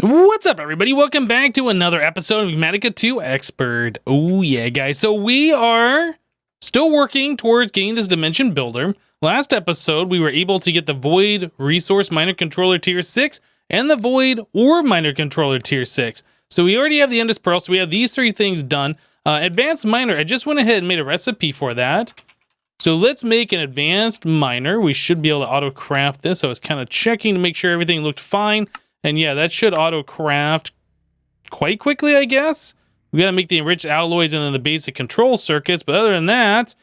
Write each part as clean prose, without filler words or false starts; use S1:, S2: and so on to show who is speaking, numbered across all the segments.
S1: What's up, everybody? Welcome back to another episode of Enigmatica 2 Expert. Oh yeah, guys. So we are still working towards getting this dimension builder. Last episode, we were able to get the Void Resource Miner Controller Tier 6 and the Void Ore Miner Controller Tier 6. So we already have the Endless Pearl, so we have these three things done. Advanced Miner, I just went ahead and made a recipe for that. So let's make an Advanced Miner. We should be able to auto-craft this. I was kind of checking to make sure everything looked fine. And yeah, that should auto-craft quite quickly, I guess. We gotta make the enriched alloys and then the basic control circuits. But other than that,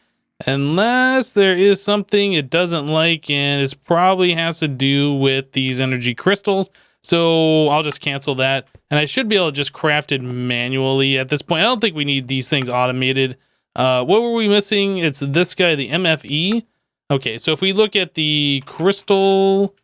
S1: unless there is something it doesn't like, and it probably has to do with these energy crystals. So I'll just cancel that. And I should be able to just craft it manually at this point. I don't think we need these things automated. What were we missing? It's this guy, the MFE. Okay, so if we look at the crystal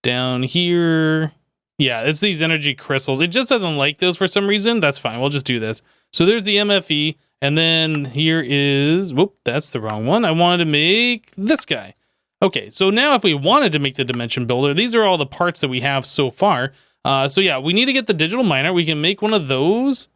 S1: down here, yeah, it's these energy crystals. It just doesn't like those for some reason. That's fine. We'll just do this. So there's the MFE, and then here is, whoop, that's the wrong one. I wanted to make this guy. Okay, so now if we wanted to make the dimension builder, these are all the parts that we have so far. So yeah, we need to get the digital miner. We can make one of those.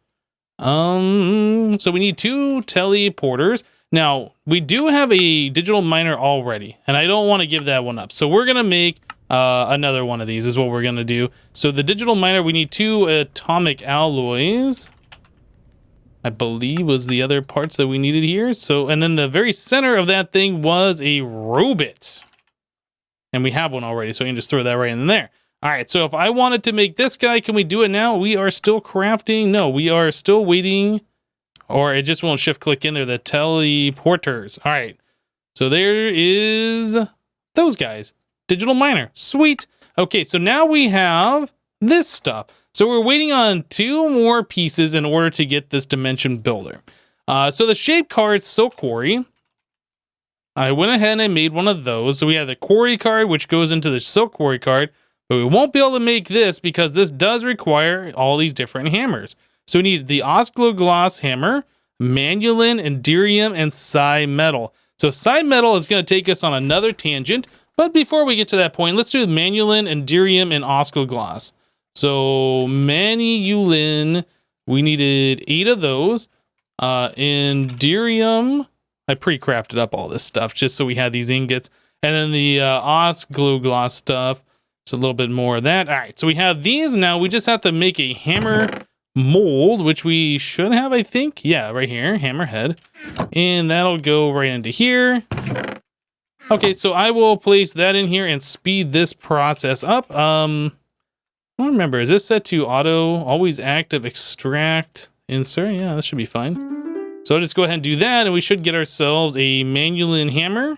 S1: So we need 2 teleporters. Now, we do have a digital miner already, and I don't want to give that one up. So we're going to make another one of these is what we're going to do. So the digital miner, we need 2 atomic alloys, I believe was the other parts that we needed here. So, and then the very center of that thing was a robot. And we have one already, so we can just throw that right in there. All right, so if I wanted to make this guy, can we do it now? We are still crafting. No, we are still waiting. Or it just won't shift click in there, the teleporters. All right, so there is those guys. Digital miner, sweet. Okay, so now we have this stuff. So we're waiting on 2 more pieces in order to get this dimension builder. So the shape card, Silk Quarry, I went ahead and I made one of those. So we have the quarry card, which goes into the Silk Quarry card, but we won't be able to make this because this does require all these different hammers. So we need the Oscillogloss hammer, Manulin, Enderium, and Psi Metal. So Psi Metal is going to take us on another tangent. But before we get to that point, let's do Manulin, Enderium, and Oscillogloss. So Manulin, we needed 8 of those. Enderium, I pre-crafted up all this stuff just so we had these ingots. And then the Oscillogloss stuff, it's a little bit more of that. All right, so we have these now. We just have to make a hammer mold, which we should have, I think. Yeah, right here, hammerhead. And that'll go right into here. Okay, so I will place that in here and speed this process up. I don't remember, is this set to auto, always active, extract, insert? Yeah, that should be fine. So I'll just go ahead and do that, and we should get ourselves a Manulin hammer.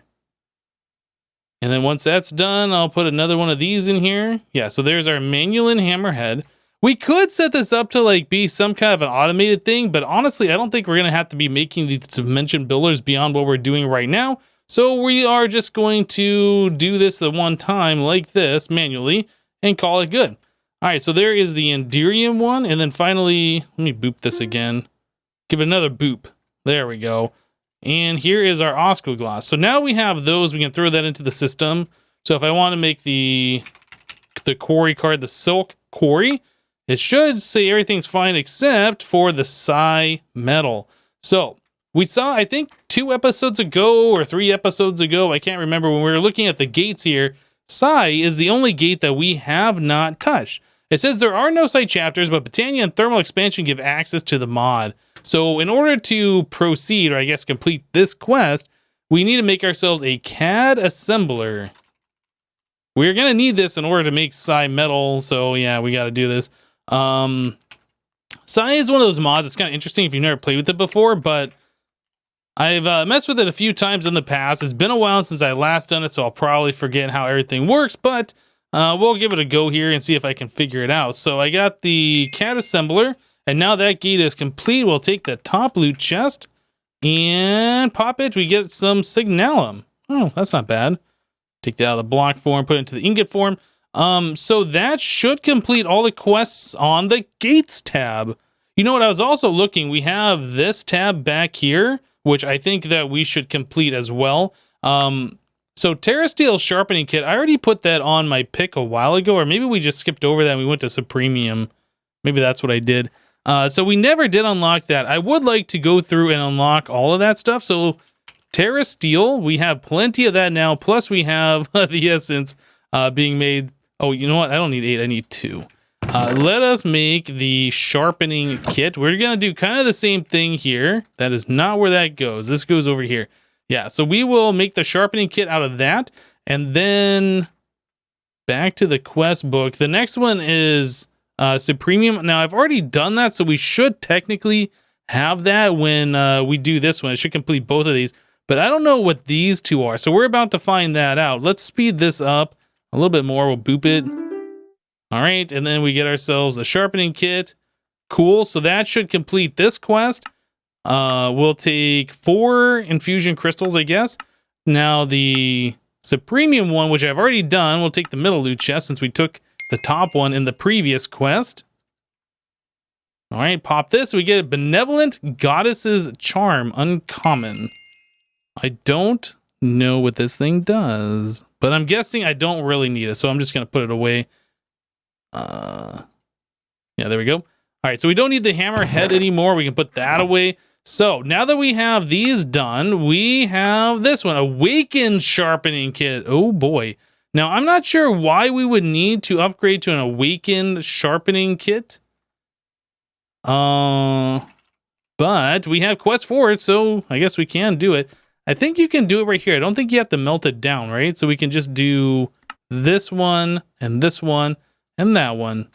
S1: And then once that's done, I'll put another one of these in here. Yeah, so there's our Manulin hammerhead. We could set this up to like be some kind of an automated thing, but honestly, I don't think we're going to have to be making these dimension builders beyond what we're doing right now. So we are just going to do this the one time like this manually and call it good. All right, so there is the Enderium one. And then finally, let me boop this again. Give it another boop. There we go. And here is our Oscillogloss. So now we have those. We can throw that into the system. So if I want to make the quarry card, the Silk Quarry, it should say everything's fine except for the Psi Metal. So we saw, I think, 2 episodes ago or 3 episodes ago, I can't remember, when we were looking at the gates here, Psi is the only gate that we have not touched. It says there are no side chapters, but Botania and Thermal Expansion give access to the mod. So in order to proceed, or I guess complete this quest, we need to make ourselves a Cad Assembler. We're going to need this in order to make Psi Metal, so yeah, we got to do this. Psi is one of those mods that's kind of interesting if you've never played with it before, but I've messed with it a few times in the past. It's been a while since I last done it, so I'll probably forget how everything works, but we'll give it a go here and see if I can figure it out. So I got the Cad Assembler, and now that gate is complete. We'll take the top loot chest and pop it. We get some Signalum. Oh, that's not bad. Take that out of the block form, put it into the ingot form. So that should complete all the quests on the Gates tab. You know what? I was also looking. We have this tab back here, which I think that we should complete as well. So Terra Steel Sharpening Kit, I already put that on my pick a while ago, or maybe we just skipped over that and we went to Supremium. Maybe that's what I did. So we never did unlock that. I would like to go through and unlock all of that stuff. So Terra Steel, we have plenty of that now. Plus we have the essence being made. Oh, you know what? I don't need 8. I need 2. Let us make the Sharpening Kit. We're going to do kind of the same thing here. That is not where that goes. This goes over here. Yeah, so we will make the Sharpening Kit out of that. And then back to the quest book. The next one is Supremium. Now, I've already done that, so we should technically have that when we do this one. It should complete both of these. But I don't know what these two are, so we're about to find that out. Let's speed this up a little bit more. We'll boop it. All right, and then we get ourselves a Sharpening Kit. Cool, so that should complete this quest. We'll take 4 infusion crystals, I guess. Now the Supremium one, which I've already done, we'll take the middle loot chest since we took the top one in the previous quest. All right, pop this. We get a Benevolent Goddess's Charm, uncommon. I don't know what this thing does, but I'm guessing I don't really need it, so I'm just going to put it away. Yeah, there we go. All right, so we don't need the hammerhead anymore. We can put that away. So now that we have these done, we have this one, Awakened Sharpening Kit. Oh boy. Now, I'm not sure why we would need to upgrade to an Awakened Sharpening Kit. But we have quests for it, so I guess we can do it. I think you can do it right here. I don't think you have to melt it down, right? So we can just do this one and this one and that one.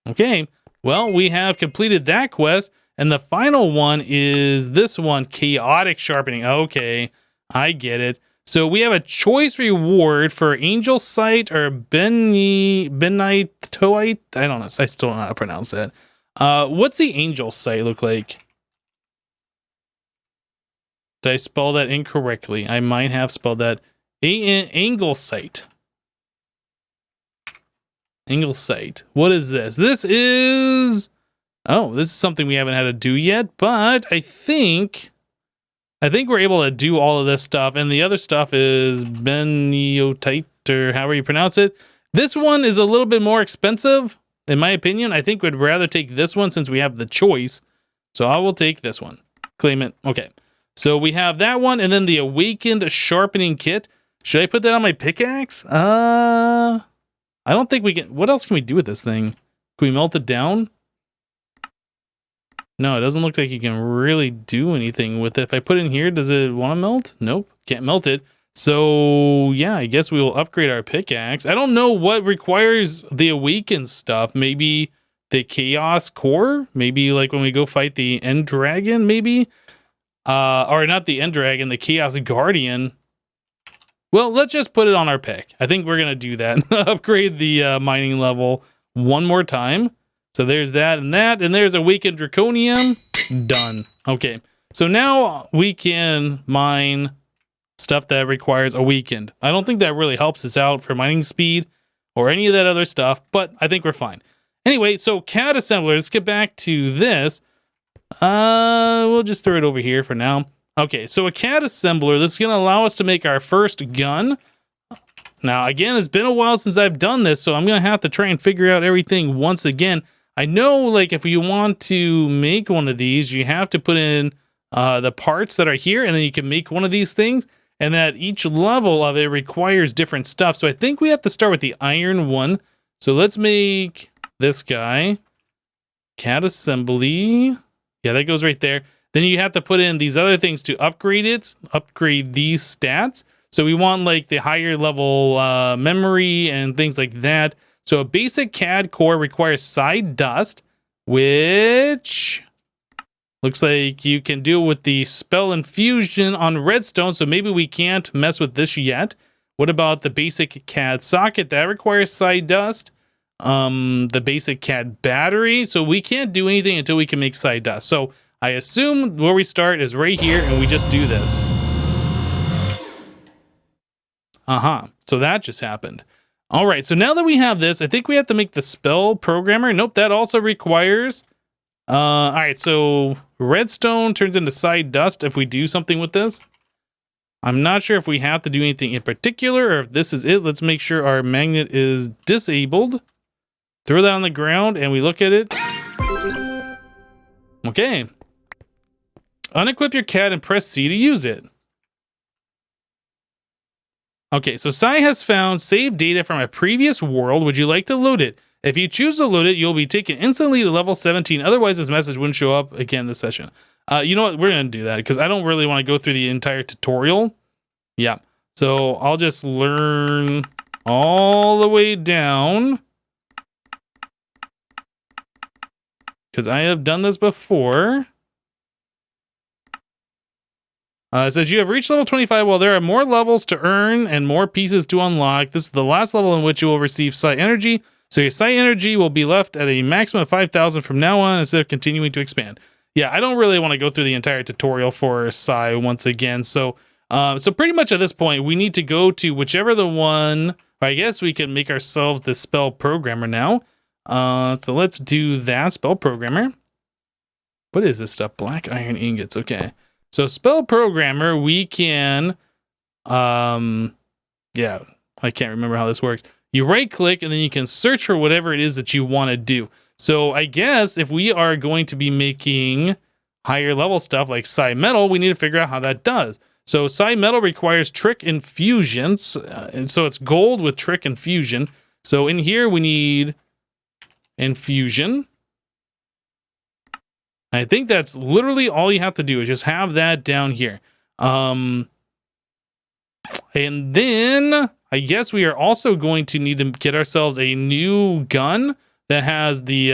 S1: Okay, well, we have completed that quest. And the final one is this one, Chaotic Sharpening. Okay, I get it. So we have a choice reward for Angel Sight or Benitoite. I don't know. I still don't know how to pronounce that. What's the Angel Sight look like? Did I spell that incorrectly? I might have spelled that. Angle Sight. Angle Sight. What is this? This is... Oh, this is something we haven't had to do yet, but I think we're able to do all of this stuff, and the other stuff is Beniotyte, or however you pronounce it. This one is a little bit more expensive, in my opinion. I think we'd rather take this one since we have the choice, so I will take this one. Claim it. Okay, so we have that one, and then the Awakened Sharpening Kit. Should I put that on my pickaxe? I don't think we can. What else can we do with this thing? Can we melt it down? No, it doesn't look like you can really do anything with it. If I put it in here, does it want to melt? Nope, can't melt it. So, yeah, I guess we will upgrade our pickaxe. I don't know what requires the Awakened stuff. Maybe the Chaos Core? Maybe like when we go fight the End Dragon, maybe? Or not the End Dragon, the Chaos Guardian. Well, let's just put it on our pick. I think we're going to do that. Upgrade the mining level one more time. So there's that, and there's Awakened Draconium. Done. Okay, so now we can mine stuff that requires Awakened. I don't think that really helps us out for mining speed or any of that other stuff, but I think we're fine. Anyway, so Cad Assembler, let's get back to this. We'll just throw it over here for now. Okay, so a Cad Assembler, this is going to allow us to make our first gun. Now, again, it's been a while since I've done this, so I'm going to have to try and figure out everything once again. I know, like, if you want to make one of these, you have to put in the parts that are here, and then you can make one of these things, and that each level of it requires different stuff. So I think we have to start with the iron one. So let's make this guy. Cad Assembly. Yeah, that goes right there. Then you have to put in these other things to upgrade it, upgrade these stats. So we want, like, the higher level memory and things like that. So a basic CAD core requires side dust, which looks like you can do with the spell infusion on redstone. So maybe we can't mess with this yet. What about the basic CAD socket? That requires side dust. The basic CAD battery. So we can't do anything until we can make side dust. So I assume where we start is right here, and we just do this. So that just happened. All right, so now that we have this, I think we have to make the spell programmer. Nope, that also requires... all right, so redstone turns into side dust if we do something with this. I'm not sure if we have to do anything in particular or if this is it. Let's make sure our magnet is disabled. Throw that on the ground and we look at it. Okay. Unequip your CAD and press C to use it. Okay, so Sai has found saved data from a previous world. Would you like to load it? If you choose to load it, you'll be taken instantly to level 17. Otherwise, this message wouldn't show up again this session. You know what? We're going to do that because I don't really want to go through the entire tutorial. Yeah. So I'll just learn all the way down. Because I have done this before. It says you have reached level 25. While there are more levels to earn and more pieces to unlock, this is the last level in which you will receive Psi Energy. So your Psi Energy will be left at a maximum of 5,000 from now on instead of continuing to expand. Yeah, I don't really want to go through the entire tutorial for Psi once again. So pretty much at this point, we need to go to whichever the one. I guess we can make ourselves the spell programmer now. So let's do that, spell programmer. What is this stuff? Black iron ingots. Okay. So spell programmer, we can, yeah, I can't remember how this works. You right click and then you can search for whatever it is that you want to do. So I guess if we are going to be making higher level stuff like Psi Metal, we need to figure out how that does. So Psi Metal requires Trick Infusions, and so it's gold with Trick Infusion. So in here we need Infusion. I think that's literally all you have to do is just have that down here. And then I guess we are also going to need to get ourselves a new gun that has the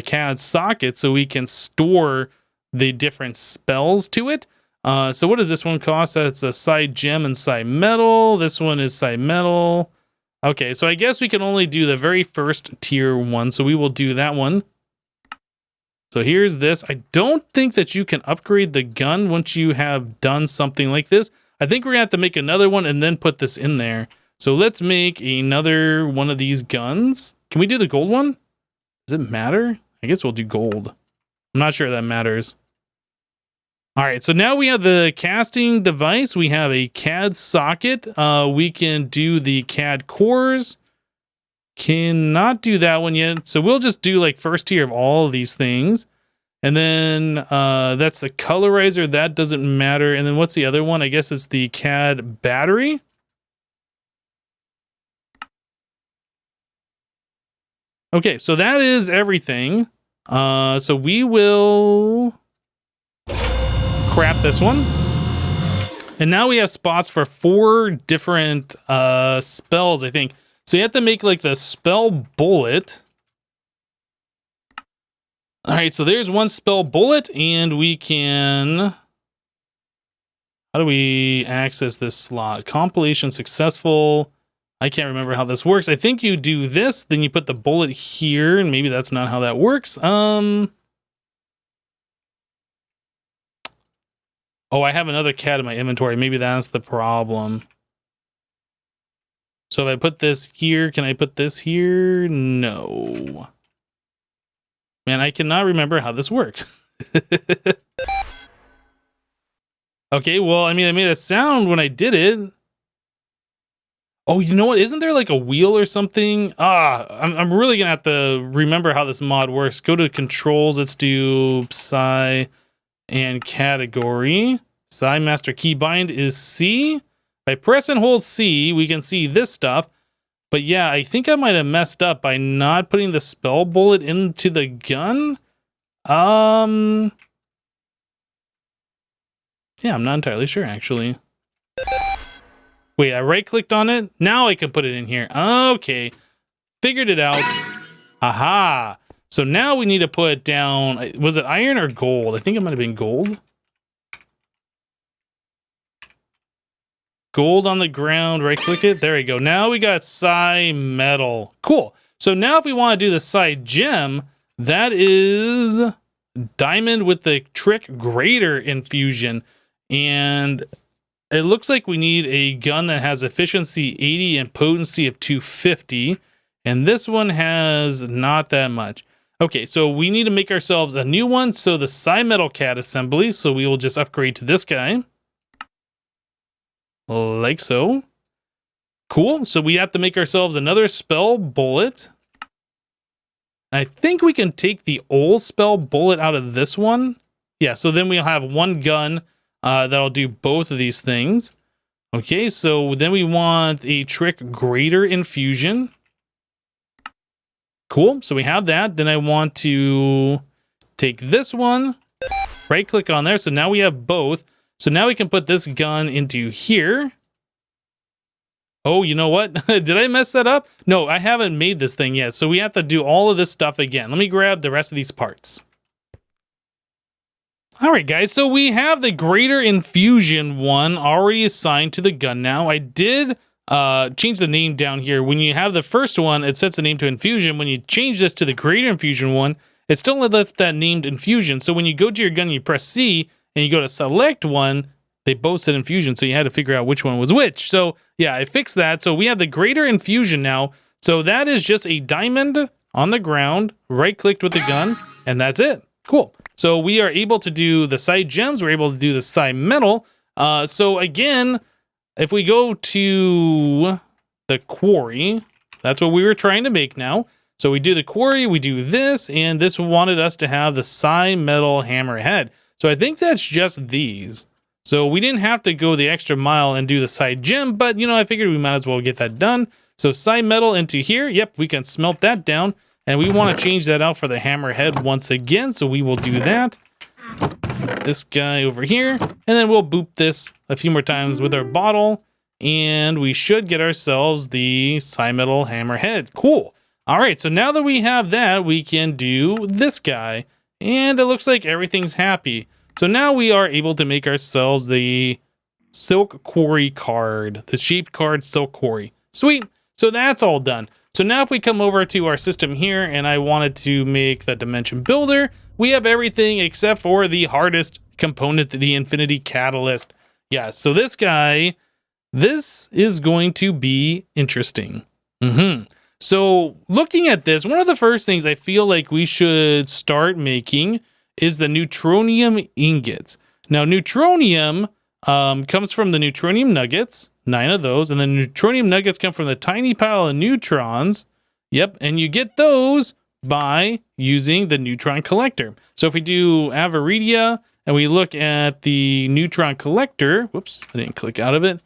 S1: CAD socket so we can store the different spells to it. So what does this one cost? That's a Psi Gem and Psi Metal. This one is Psi Metal. Okay, so I guess we can only do the very first tier one. So we will do that one. So here's this. I don't think that you can upgrade the gun once you have done something like this. I think we're going to have to make another one and then put this in there. So let's make another one of these guns. Can we do the gold one? Does it matter? I guess we'll do gold. I'm not sure that matters. All right, so now we have the casting device. We have a CAD socket. We can do the CAD cores. Cannot do that one yet. So we'll just do like first tier of all of these things. And then that's the colorizer. That doesn't matter. And then what's the other one? I guess it's the CAD battery. Okay, so that is everything. So we will crap this one. And now we have spots for 4 different spells, I think. So you have to make like the spell bullet. All right, so there's one spell bullet, and we can... How do we access this slot? Compilation successful. I can't remember how this works. I think you do this, then you put the bullet here, and maybe that's not how that works. Oh, I have another CAD in my inventory. Maybe that's the problem. So if I put this here, can I put this here? No. Man, I cannot remember how this works. Okay, well, I mean, I made a sound when I did it. Oh, you know what? Isn't there like a wheel or something? I'm really going to have to remember how this mod works. Go to controls. Let's do Psi and category. Psi master keybind is C. If I press and hold C, we can see this stuff. But yeah, I think I might have messed up by not putting the spell bullet into the gun. Yeah, I'm not entirely sure, actually. Wait, I right-clicked on it? Now I can put it in here. Okay. Figured it out. Aha! So now we need to put down... Was it iron or gold? I think it might have been gold. Gold on the ground, right-click it. There we go. Now we got Psi Metal. Cool. So now if we want to do the Psi Gem, that is diamond with the Trick Greater Infusion. And it looks like we need a gun that has efficiency 80 and potency of 250. And this one has not that much. Okay, so we need to make ourselves a new one. So the Psi Metal CAD assembly. So we will just upgrade to this guy. like so. Cool. So we have to make ourselves another spell bullet. I think we can take the old spell bullet out of this one. Yeah, so then we'll have one gun that'll do both of these things. Okay, so then we want a trick greater infusion. Cool, so we have that. Then I want to take this one, right click on there. So now we have both. So now we can put this gun into here. Oh, you know what? Did I mess that up? No, I haven't made this thing yet. So we have to do all of this stuff again. Let me grab the rest of these parts. All right, guys. So we have the greater infusion one already assigned to the gun now. I did change the name down here. When you have the first one, it sets the name to infusion. When you change this to the greater infusion one, it still left that named infusion. So when you go to your gun, you press C and you go to select one, they both said infusion, so you had to figure out which one was which. So yeah, I fixed that. So we have the greater infusion now. So that is just a diamond on the ground, right-clicked with the gun, and that's it. Cool. So we are able to do the side gems. We're able to do the side metal. So again, if we go to the quarry, that's what we were trying to make now. So we do the quarry, we do this, and this wanted us to have the side metal hammerhead. So I think that's just these. So we didn't have to go the extra mile and do the side gem, but you know, I figured we might as well get that done. So side metal into here. Yep, we can smelt that down. And we want to change that out for the hammerhead once again. So we will do that. Put this guy over here. And then we'll boop this a few more times with our bottle. And we should get ourselves the side metal hammerhead. Cool. All right, so now that we have that, we can do this guy. And it looks like everything's happy. So now we are able to make ourselves the Silk Quarry card, the shaped card Silk Quarry. Sweet. So that's all done. So now if we come over to our system here and I wanted to make the dimension builder, we have everything except for the hardest component, the Infinity Catalyst. Yeah, so this guy, this is going to be interesting. So looking at this, one of the first things I feel like we should start making is the Neutronium Ingots. Now, Neutronium comes from the Neutronium Nuggets, 9 of those, and the Neutronium Nuggets come from the tiny pile of neutrons. Yep, and you get those by using the Neutron Collector. So if we do Avaridia and we look at the Neutron Collector, whoops, I didn't click out of it,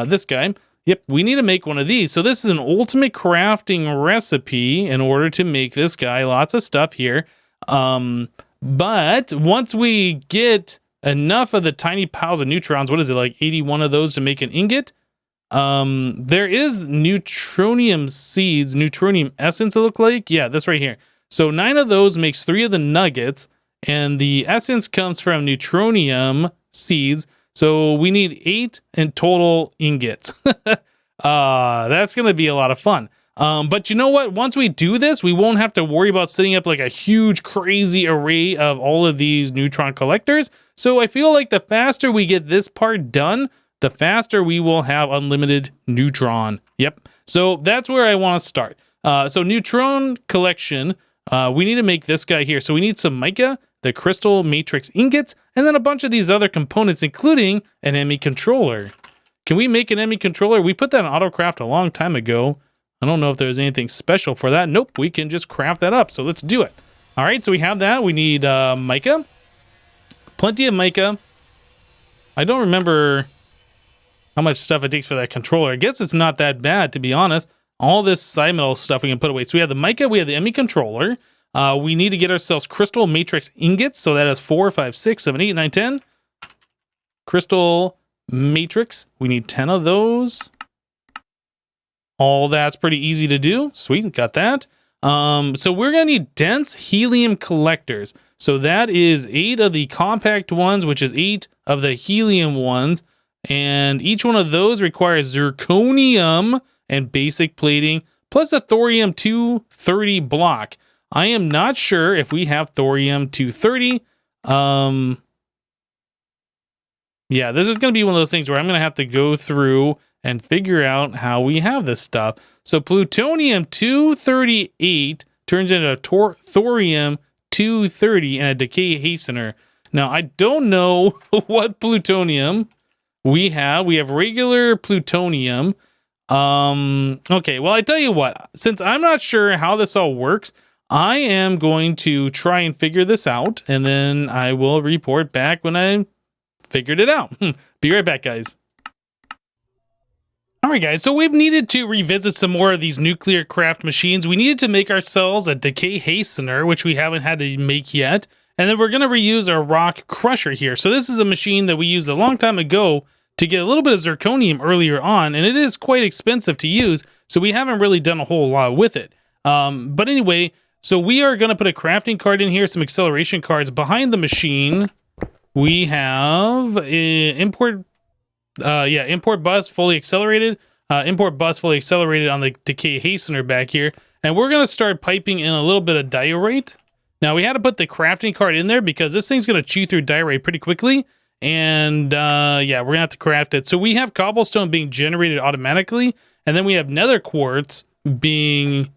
S1: this guy, yep, we need to make one of these. So this is an ultimate crafting recipe in order to make this guy. Lots of stuff here. But once we get enough of the tiny piles of neutrons, what is it, like 81 of those to make an ingot? There is neutronium seeds, neutronium essence, it look like. Yeah, this right here. So 9 of those makes 3 of the nuggets, and the essence comes from neutronium seeds. So we need 8 in total ingots. That's going to be a lot of fun. But you know what? Once we do this, we won't have to worry about setting up like a huge, crazy array of all of these neutron collectors. So I feel like the faster we get this part done, the faster we will have unlimited neutron. Yep. So that's where I want to start. So Neutron Collection, we need to make this guy here. So we need some mica, the crystal matrix ingots, and then a bunch of these other components, including an Emmy Controller. Can we make an Emmy Controller? We put that in AutoCraft a long time ago. I don't know if there's anything special for that. Nope, we can just craft that up. So let's do it. All right, so we have that. We need mica. Plenty of mica. I don't remember how much stuff it takes for that controller. I guess it's not that bad, to be honest. All this side metal stuff we can put away. So we have the mica, we have the Emmy Controller. We need to get ourselves crystal matrix ingots. So that is 4, 5, 6, 7, 8, 9, 10. Crystal matrix. We need 10 of those. All that's pretty easy to do. Sweet, got that. So we're going to need dense helium collectors. So that is 8 of the compact ones, which is 8 of the helium ones. And each one of those requires zirconium and basic plating, plus a thorium-230 block. I am not sure if we have thorium-230. Yeah, this is going to be one of those things where I'm going to have to go through and figure out how we have this stuff. So plutonium-238 turns into thorium-230 and a decay hastener. Now, I don't know what plutonium we have regular plutonium. Okay, well, I tell you what, since I'm not sure how this all works, I am going to try and figure this out, and then I will report back when I figured it out. Be right back, guys. All right, guys, so we've needed to revisit some more of these nuclear craft machines. We needed to make ourselves a decay hastener, which we haven't had to make yet. And then we're going to reuse our rock crusher here. So this is a machine that we used a long time ago to get a little bit of zirconium earlier on, and it is quite expensive to use, so we haven't really done a whole lot with it. But anyway, so we are going to put a crafting card in here, some acceleration cards. Behind the machine, we have import bus fully accelerated, import bus fully accelerated on the decay hastener back here, and we're going to start piping in a little bit of diorite. Now, we had to put the crafting card in there because this thing's going to chew through diorite pretty quickly. And yeah, we're gonna have to craft it. So we have cobblestone being generated automatically, and then we have nether quartz being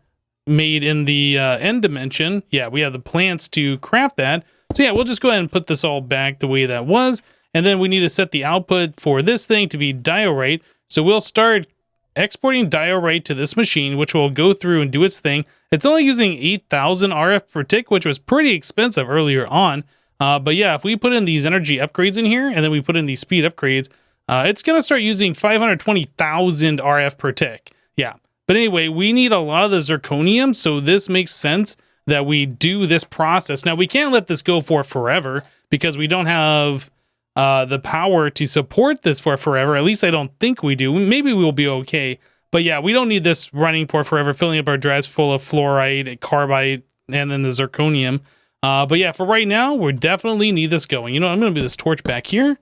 S1: made in the end dimension. Yeah, we have the plants to craft that. So yeah, we'll just go ahead and put this all back the way that was. And then we need to set the output for this thing to be diorite. So we'll start exporting diorite to this machine, which will go through and do its thing. It's only using 8,000 RF per tick, which was pretty expensive earlier on. But yeah, if we put in these energy upgrades in here, and then we put in these speed upgrades, it's going to start using 520,000 RF per tick. Yeah. But anyway, we need a lot of the zirconium, so this makes sense that we do this process. Now, we can't let this go for forever because we don't have the power to support this for forever. At least I don't think we do. Maybe we'll be okay. But yeah, we don't need this running for forever, filling up our drives full of fluorite, carbide, and then the zirconium. But yeah, for right now, we definitely need this going. You know, I'm going to do this torch back here.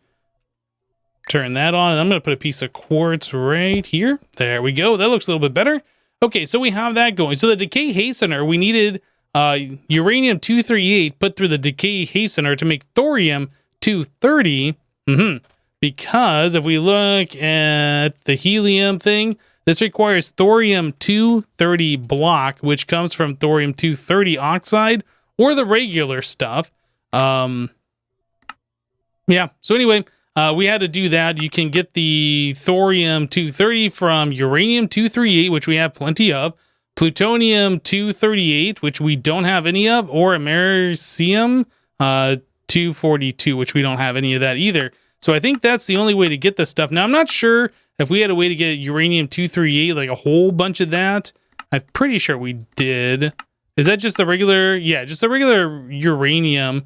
S1: Turn that on, and I'm going to put a piece of quartz right here. There we go. That looks a little bit better. Okay, so we have that going. So the decay hastener, we needed uranium-238 put through the decay hastener to make thorium-230. Because if we look at the helium thing, this requires thorium-230 block, which comes from thorium-230 oxide, or the regular stuff. Yeah, so anyway, we had to do that. You can get the thorium-230 from uranium-238, which we have plenty of, plutonium-238, which we don't have any of, or americium-242, which we don't have any of that either. So I think that's the only way to get this stuff. Now, I'm not sure if we had a way to get uranium-238, like a whole bunch of that. I'm pretty sure we did. Is that just the regular? Yeah, just the regular uranium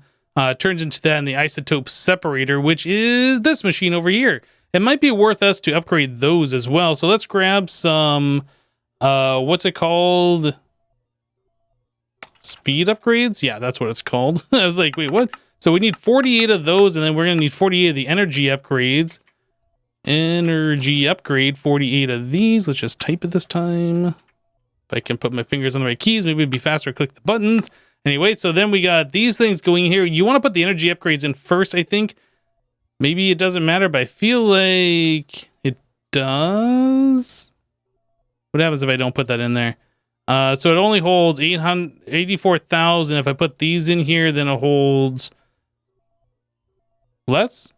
S1: turns into that in the Isotopes Separator, which is this machine over here. It might be worth us to upgrade those as well. So let's grab some, what's it called? Speed upgrades? Yeah, that's what it's called. I was like, wait, what? So we need 48 of those, and then we're going to need 48 of the energy upgrades. Energy upgrade, 48 of these. Let's just type it this time. If I can put my fingers on the right keys, maybe it'd be faster to click the buttons. Anyway, so then we got these things going here. You want to put the energy upgrades in first, I think. Maybe it doesn't matter, but I feel like it does. What happens if I don't put that in there? So it only holds 84,000. If I put these in here, then it holds less?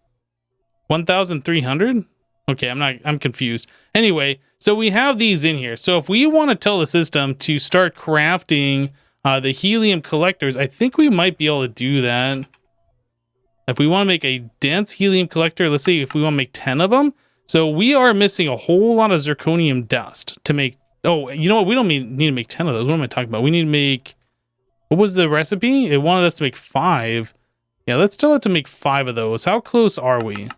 S1: 1,300? Okay, I'm confused. Anyway, so we have these in here. So if we want to tell the system to start crafting the helium collectors, I think we might be able to do that. If we want to make a dense helium collector, let's see if we want to make 10 of them. So we are missing a whole lot of zirconium dust to make. Oh, you know what? We don't need to make 10 of those. What am I talking about? We need to make, what was the recipe? It wanted us to make 5. Yeah, let's tell it to make 5 of those. How close are we?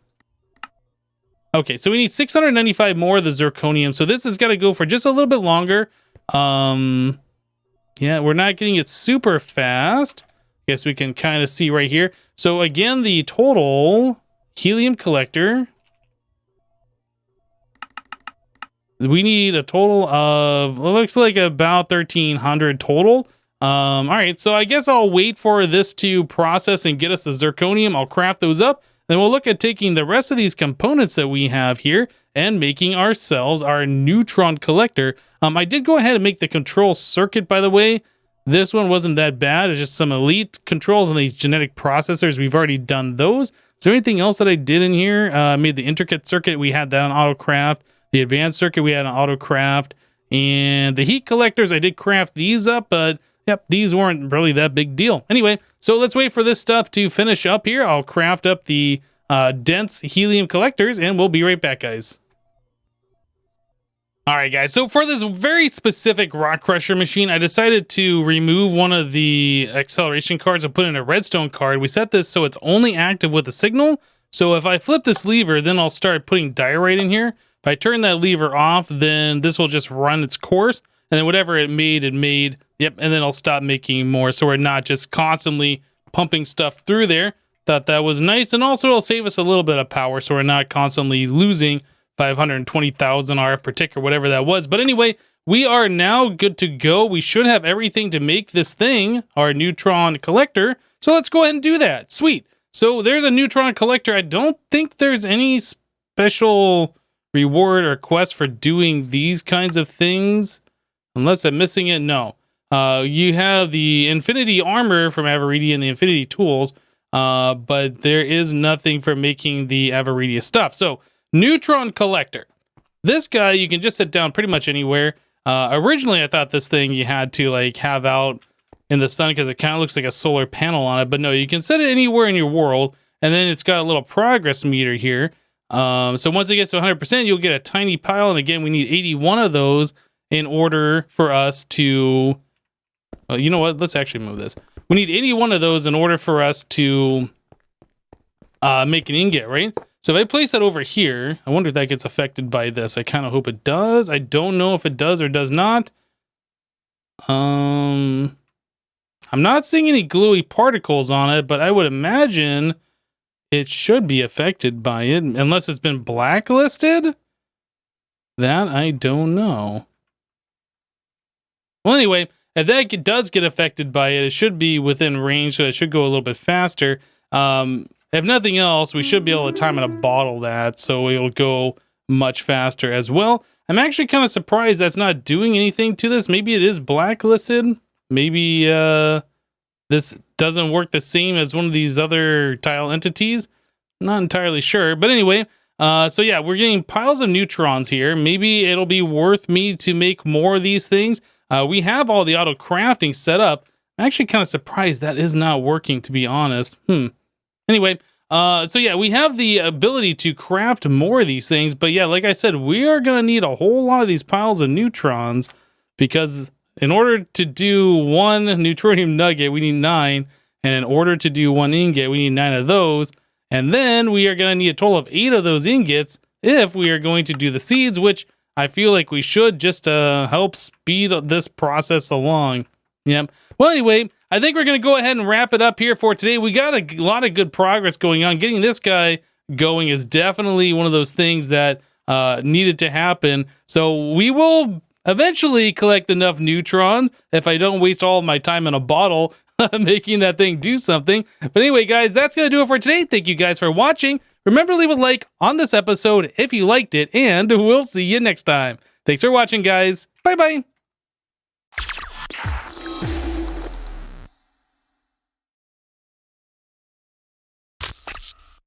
S1: Okay, so we need 695 more of the zirconium. So this has got to go for just a little bit longer. Yeah, we're not getting it super fast. Guess we can kind of see right here. So again, the total helium collector, we need a total of, it looks like about 1,300 total. All right, so I guess I'll wait for this to process and get us the zirconium. I'll craft those up. Then we'll look at taking the rest of these components that we have here and making ourselves our Neutron Collector. I did go ahead and make the control circuit, by the way. This one wasn't that bad. It's just some elite controls on these genetic processors. We've already done those. Is there anything else that I did in here? I made the intricate circuit. We had that on AutoCraft. The advanced circuit we had on AutoCraft. And the heat collectors, I did craft these up, but yep, these weren't really that big deal. Anyway, so let's wait for this stuff to finish up here. I'll craft up the dense helium collectors, and we'll be right back, guys. All right, guys, so for this very specific rock crusher machine, I decided to remove one of the acceleration cards and put in a redstone card. We set this so it's only active with a signal. So if I flip this lever, then I'll start putting diorite in here. If I turn that lever off, then this will just run its course. And then whatever it made, Yep, and then I'll stop making more. So we're not just constantly pumping stuff through there. Thought that was nice. And also it'll save us a little bit of power so we're not constantly losing 520,000 RF per tick or whatever that was. But anyway, we are now good to go. We should have everything to make this thing, our Neutron Collector. So let's go ahead and do that. Sweet. So there's a Neutron Collector. I don't think there's any special reward or quest for doing these kinds of things. Unless I'm missing it, no. You have the Infinity Armor from Avaridia and the Infinity Tools, but there is nothing for making the Avaridia stuff. So Neutron Collector. This guy you can just set down pretty much anywhere. Originally, I thought this thing you had to like have out in the sun because it kind of looks like a solar panel on it. But no, you can set it anywhere in your world. And then it's got a little progress meter here. So once it gets to 100%, you'll get a tiny pile. And again, we need 81 of those in order for us to... Well, you know what? Let's actually move this. We need 81 of those in order for us to make an ingot, right? So if I place that over here, I wonder if that gets affected by this. I kind of hope it does. I don't know if it does or does not. I'm not seeing any gluey particles on it, but I would imagine it should be affected by it, unless it's been blacklisted. That I don't know. Well, anyway, if that does get affected by it, it should be within range, so it should go a little bit faster. If nothing else, we should be able to time in a bottle that, so it'll go much faster as well. I'm actually kind of surprised that's not doing anything to this. Maybe it is blacklisted. Maybe this doesn't work the same as one of these other tile entities. Not entirely sure. But anyway, so yeah, we're getting piles of neutrons here. Maybe it'll be worth me to make more of these things. We have all the auto crafting set up. I'm actually kind of surprised that is not working, to be honest. Anyway, so yeah, we have the ability to craft more of these things, but yeah, like I said, we are going to need a whole lot of these piles of neutrons, because in order to do one neutronium nugget, we need 9, and in order to do one ingot, we need 9 of those, and then we are going to need a total of 8 of those ingots if we are going to do the seeds, which I feel like we should, just to help speed this process along. Yep. Well, anyway, I think we're going to go ahead and wrap it up here for today. We got a lot of good progress going on. Getting this guy going is definitely one of those things that needed to happen. So we will eventually collect enough neutrons if I don't waste all of my time in a bottle making that thing do something. But anyway, guys, that's going to do it for today. Thank you guys for watching. Remember to leave a like on this episode if you liked it, and we'll see you next time. Thanks for watching, guys. Bye-bye.